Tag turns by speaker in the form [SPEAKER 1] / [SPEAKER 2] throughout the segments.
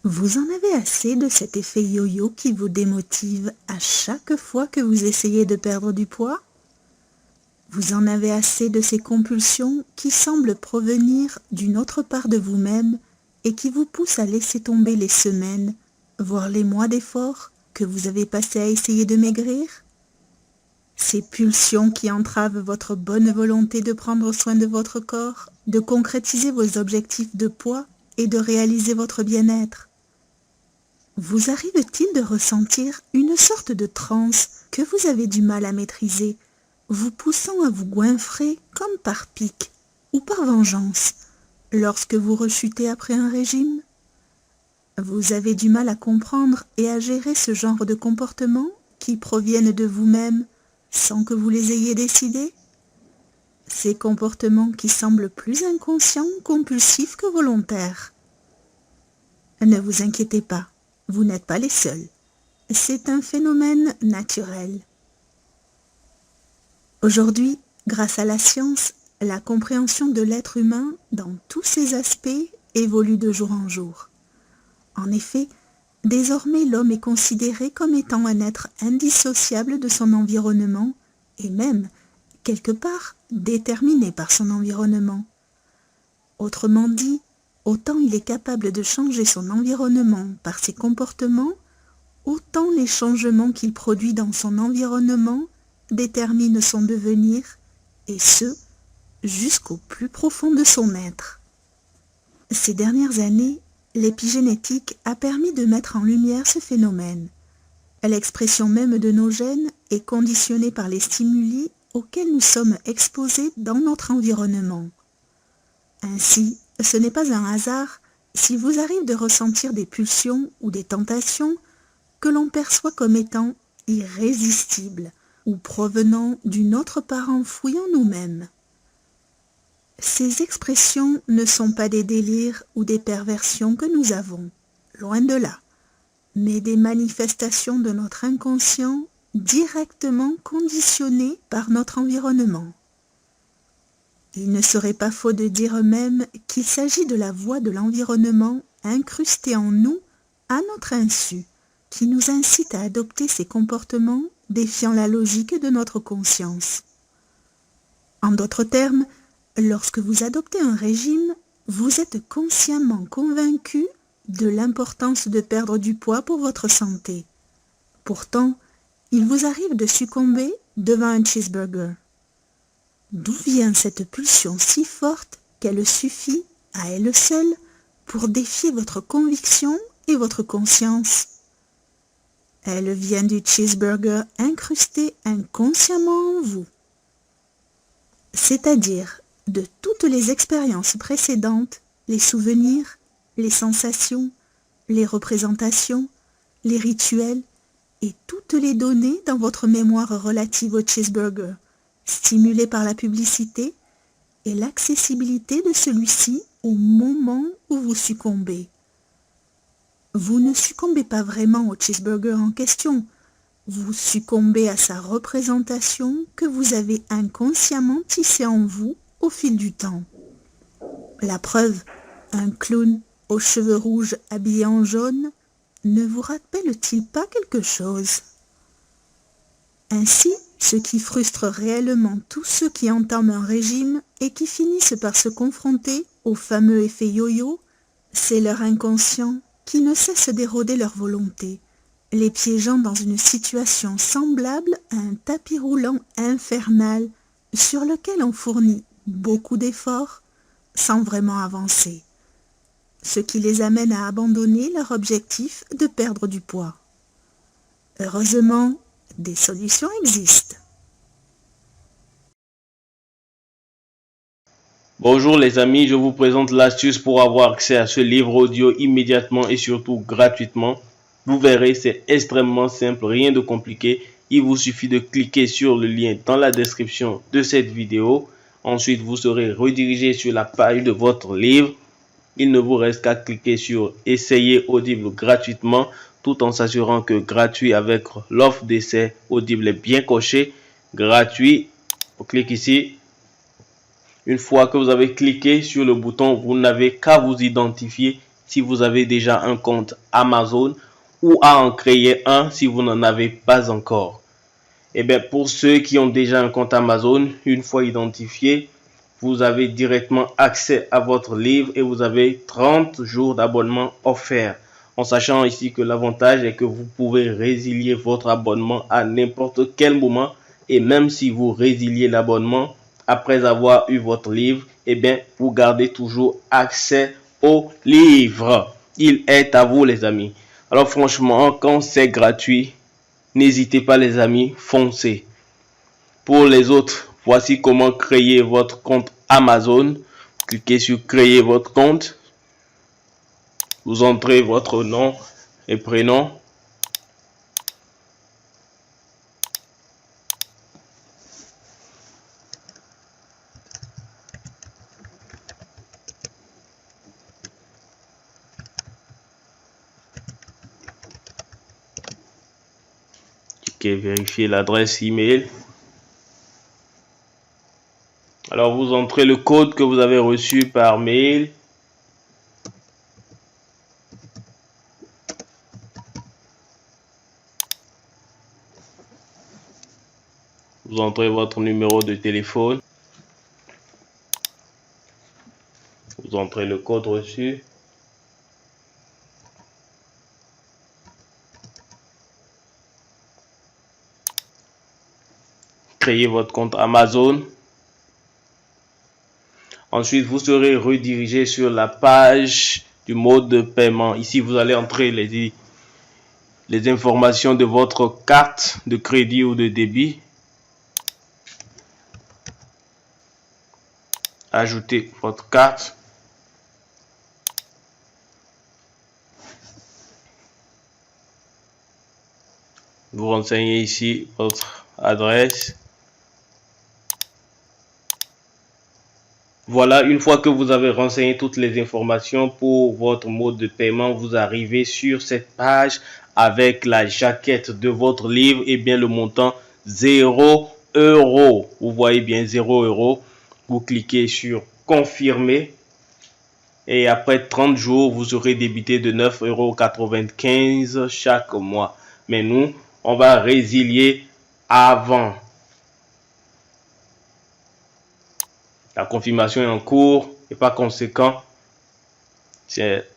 [SPEAKER 1] Vous en avez assez de cet effet yo-yo qui vous démotive à chaque fois que vous essayez de perdre du poids? Vous en avez assez de ces compulsions qui semblent provenir d'une autre part de vous-même et qui vous poussent à laisser tomber les semaines, voire les mois d'efforts que vous avez passés à essayer de maigrir? Ces pulsions qui entravent votre bonne volonté de prendre soin de votre corps, de concrétiser vos objectifs de poids et de réaliser votre bien-être. Vous arrive-t-il de ressentir une sorte de transe que vous avez du mal à maîtriser, vous poussant à vous goinfrer comme par pic ou par vengeance lorsque vous rechutez après un régime? Vous avez du mal à comprendre et à gérer ce genre de comportements qui proviennent de vous-même sans que vous les ayez décidés? Ces comportements qui semblent plus inconscients, compulsifs que volontaires. Ne vous inquiétez pas, vous n'êtes pas les seuls. C'est un phénomène naturel. Aujourd'hui, grâce à la science, la compréhension de l'être humain dans tous ses aspects évolue de jour en jour. En effet, désormais l'homme est considéré comme étant un être indissociable de son environnement et même, quelque part, déterminé par son environnement. Autrement dit, autant il est capable de changer son environnement par ses comportements, autant les changements qu'il produit dans son environnement déterminent son devenir, et ce, jusqu'au plus profond de son être. Ces dernières années, l'épigénétique a permis de mettre en lumière ce phénomène. L'expression même de nos gènes est conditionnée par les stimuli auxquels nous sommes exposés dans notre environnement. Ainsi, ce n'est pas un hasard s'il vous arrive de ressentir des pulsions ou des tentations que l'on perçoit comme étant irrésistibles ou provenant d'une autre part enfouie en nous-mêmes. Ces expressions ne sont pas des délires ou des perversions que nous avons, loin de là, mais des manifestations de notre inconscient directement conditionnées par notre environnement. Il ne serait pas faux de dire même qu'il s'agit de la voix de l'environnement incrustée en nous à notre insu, qui nous incite à adopter ces comportements défiant la logique de notre conscience. En d'autres termes, lorsque vous adoptez un régime, vous êtes consciemment convaincu de l'importance de perdre du poids pour votre santé. Pourtant, il vous arrive de succomber devant un cheeseburger. D'où vient cette pulsion si forte qu'elle suffit, à elle seule, pour défier votre conviction et votre conscience? Elle vient du cheeseburger incrusté inconsciemment en vous. C'est-à-dire de toutes les expériences précédentes, les souvenirs, les sensations, les représentations, les rituels et toutes les données dans votre mémoire relative au cheeseburger, stimulées par la publicité et l'accessibilité de celui-ci au moment où vous succombez. Vous ne succombez pas vraiment au cheeseburger en question, vous succombez à sa représentation que vous avez inconsciemment tissée en vous au fil du temps. La preuve, un clown aux cheveux rouges habillé en jaune, ne vous rappelle-t-il pas quelque chose? Ainsi, ce qui frustre réellement tous ceux qui entament un régime et qui finissent par se confronter au fameux effet yo-yo, c'est leur inconscient qui ne cesse d'éroder leur volonté, les piégeant dans une situation semblable à un tapis roulant infernal sur lequel on fournit beaucoup d'efforts sans vraiment avancer, ce qui les amène à abandonner leur objectif de perdre du poids. Heureusement, des solutions existent.
[SPEAKER 2] Bonjour les amis, je vous présente l'astuce pour avoir accès à ce livre audio immédiatement et surtout gratuitement. Vous verrez, c'est extrêmement simple, rien de compliqué. Il vous suffit de cliquer sur le lien dans la description de cette vidéo. Ensuite, vous serez redirigé sur la page de votre livre. Il ne vous reste qu'à cliquer sur Essayer Audible gratuitement, tout en s'assurant que gratuit avec l'offre d'essai Audible est bien coché. Gratuit, on clique ici. Une fois que vous avez cliqué sur le bouton, vous n'avez qu'à vous identifier si vous avez déjà un compte Amazon ou à en créer un si vous n'en avez pas encore. Et bien, pour ceux qui ont déjà un compte Amazon, une fois identifié, vous avez directement accès à votre livre et vous avez 30 jours d'abonnement offerts. En sachant ici que l'avantage est que vous pouvez résilier votre abonnement à n'importe quel moment. Et même si vous résiliez l'abonnement après avoir eu votre livre, eh bien, vous gardez toujours accès au livre. Il est à vous, les amis. Alors franchement, quand c'est gratuit, n'hésitez pas, les amis, foncez. Pour les autres, voici comment créer votre compte Amazon. Cliquez sur créer votre compte. Vous entrez votre nom et prénom. Cliquez vérifier l'adresse email. Alors vous entrez le code que vous avez reçu par mail. Vous entrez votre numéro de téléphone. Vous entrez le code reçu. Créez votre compte Amazon. Ensuite, vous serez redirigé sur la page du mode de paiement. Ici, vous allez entrer les informations de votre carte de crédit ou de débit. Ajoutez votre carte. Vous renseignez ici votre adresse. Voilà, une fois que vous avez renseigné toutes les informations pour votre mode de paiement, vous arrivez sur cette page avec la jaquette de votre livre et bien le montant 0 €. Vous voyez bien 0 €. Vous cliquez sur confirmer et après 30 jours, vous serez débité de 9,95 € chaque mois. Mais nous, on va résilier avant. La confirmation est en cours et par conséquent, c'est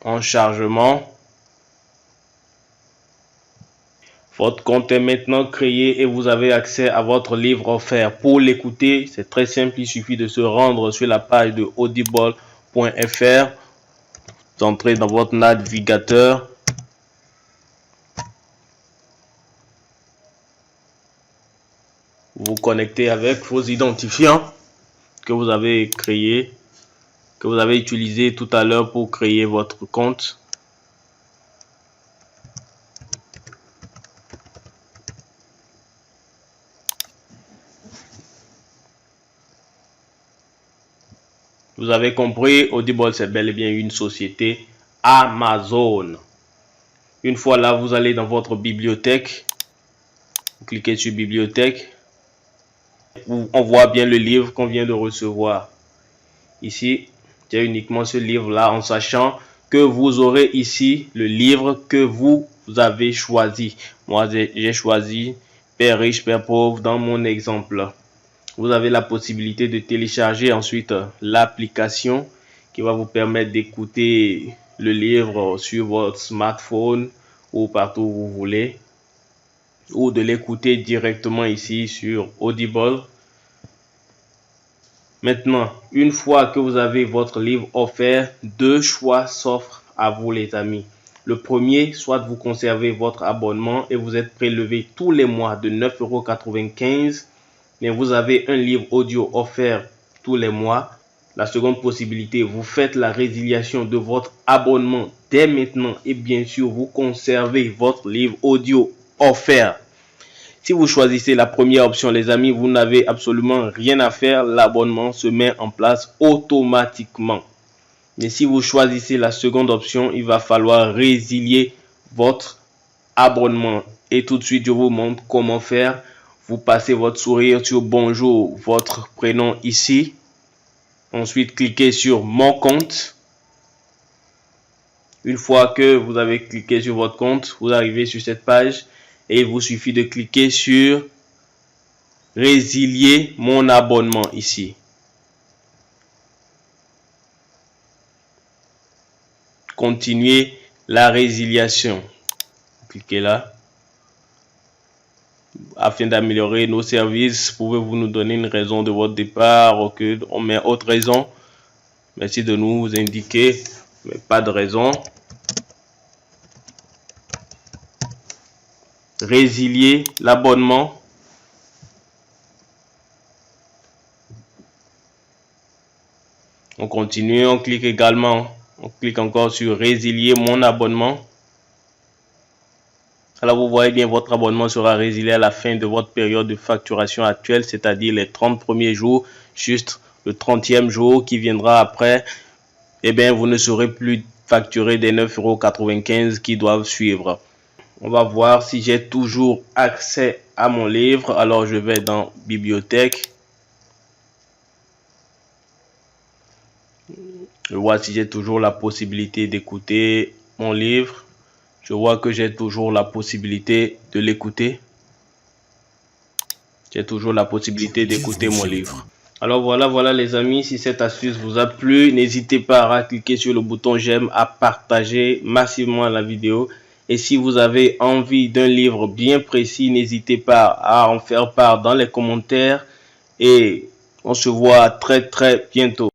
[SPEAKER 2] en chargement. Votre compte est maintenant créé et vous avez accès à votre livre offert. Pour l'écouter, c'est très simple, il suffit de se rendre sur la page de audible.fr. Vous entrez dans votre navigateur. Vous vous connectez avec vos identifiants que vous avez créé, que vous avez utilisé tout à l'heure pour créer votre compte. Vous avez compris, Audible c'est bel et bien une société Amazon. Une fois là, vous allez dans votre bibliothèque. Vous cliquez sur bibliothèque. On voit bien le livre qu'on vient de recevoir. Ici, il y a uniquement ce livre-là en sachant que vous aurez ici le livre que vous avez choisi. Moi, j'ai choisi Père riche, Père pauvre dans mon exemple. Vous avez la possibilité de télécharger ensuite l'application qui va vous permettre d'écouter le livre sur votre smartphone ou partout où vous voulez, ou de l'écouter directement ici sur Audible. Maintenant, une fois que vous avez votre livre offert, deux choix s'offrent à vous, les amis. Le premier, soit vous conservez votre abonnement et vous êtes prélevé tous les mois de 9,95 €, mais vous avez un livre audio offert tous les mois. La seconde possibilité, vous faites la résiliation de votre abonnement dès maintenant et bien sûr, vous conservez votre livre audio offert. Si vous choisissez la première option, les amis, vous n'avez absolument rien à faire. L'abonnement se met en place automatiquement. Mais si vous choisissez la seconde option, il va falloir résilier votre abonnement. Et tout de suite, je vous montre comment faire. Vous passez votre sourire sur bonjour, votre prénom ici. Ensuite, cliquez sur mon compte. Une fois que vous avez cliqué sur votre compte, vous arrivez sur cette page et il vous suffit de cliquer sur résilier mon abonnement ici. Continuer la résiliation. Cliquez là. Afin d'améliorer nos services, pouvez-vous nous donner une raison de votre départ? Ok, on met autre raison. Merci de nous indiquer, mais pas de raison. Résilier l'abonnement. On continue, on clique également, on clique encore sur résilier mon abonnement. Alors vous voyez bien, votre abonnement sera résilié à la fin de votre période de facturation actuelle, c'est-à-dire les 30 premiers jours, juste le 30e jour qui viendra après, eh bien vous ne serez plus facturé des 9,95 € qui doivent suivre. On va voir si j'ai toujours accès à mon livre. Alors je vais dans bibliothèque. Je vois si j'ai toujours la possibilité d'écouter mon livre. Je vois que j'ai toujours la possibilité de l'écouter. J'ai toujours la possibilité d'écouter mon livre. Alors voilà les amis, si cette astuce vous a plu, n'hésitez pas à cliquer sur le bouton j'aime, à partager massivement la vidéo. Et si vous avez envie d'un livre bien précis, n'hésitez pas à en faire part dans les commentaires. Et on se voit très bientôt.